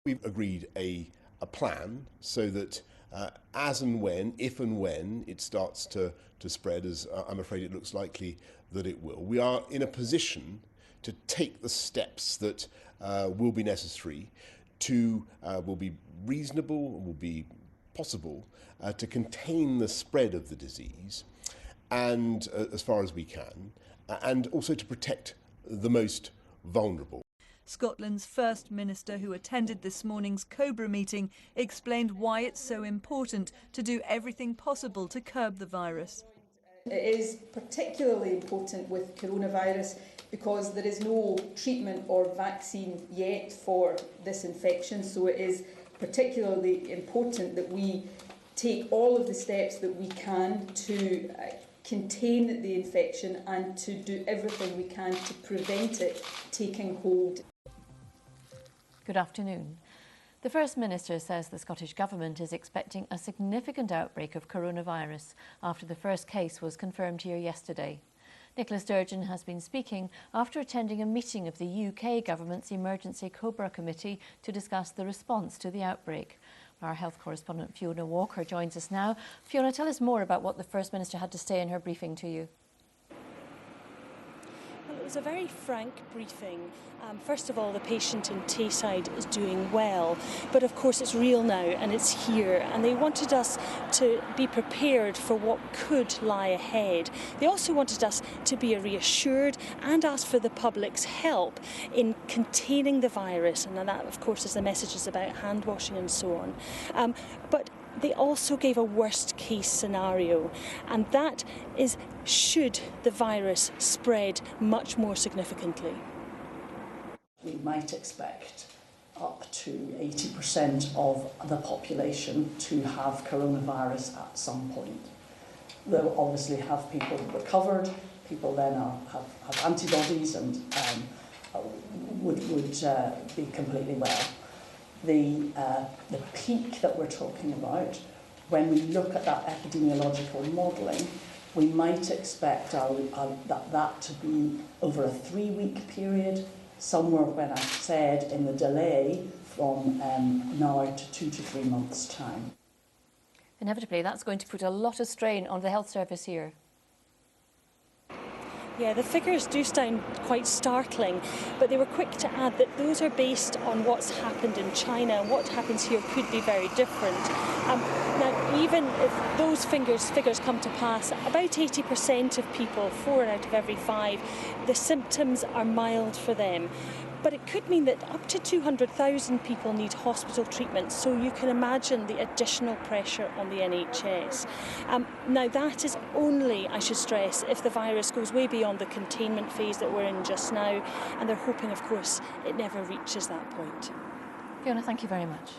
We've agreed a plan so that as and when, if and when it starts to spread, as I'm afraid it looks likely that it will, we are in a position to take the steps that will be necessary will be reasonable, will be possible to contain the spread of the disease, and as far as we can, and also to protect the most vulnerable. Scotland's First Minister, who attended this morning's COBRA meeting, explained why it's so important to do everything possible to curb the virus. It is particularly important with coronavirus because there is no treatment or vaccine yet for this infection, so it is particularly important that we take all of the steps that we can to contain the infection and to do everything we can to prevent it taking hold. Good afternoon. The First Minister says the Scottish Government is expecting a significant outbreak of coronavirus after the first case was confirmed here yesterday. Nicola Sturgeon has been speaking after attending a meeting of the UK Government's Emergency COBRA Committee to discuss the response to the outbreak. Our health correspondent Fiona Walker joins us now. Fiona, tell us more about what the First Minister had to say in her briefing to you. Well, it was a very frank briefing. First of all, the patient in Tayside is doing well, but of course it's real now and it's here, and they wanted us to be prepared for what could lie ahead. They also wanted us to be reassured and ask for the public's help in containing the virus, and that of course is the messages about hand washing and so on. But they also gave a worst case scenario, and that is should the virus spread much more significantly. We might expect up to 80% of the population to have coronavirus at some point. They'll obviously have people recovered, people then have antibodies and would be completely well. The peak that we're talking about, when we look at that epidemiological modelling, we might expect that to be over a 3-week period, somewhere when I said in the delay from now to 2 to 3 months' time. Inevitably, that's going to put a lot of strain on the health service here. Yeah, the figures do sound quite startling, but they were quick to add that those are based on what's happened in China, and what happens here could be very different. Now, even if those figures come to pass, about 80% of people, 4 out of every 5, the symptoms are mild for them. But it could mean that up to 200,000 people need hospital treatment, so you can imagine the additional pressure on the NHS. Now that is only, I should stress, if the virus goes way beyond the containment phase that we're in just now, and they're hoping, of course, it never reaches that point. Fiona, thank you very much.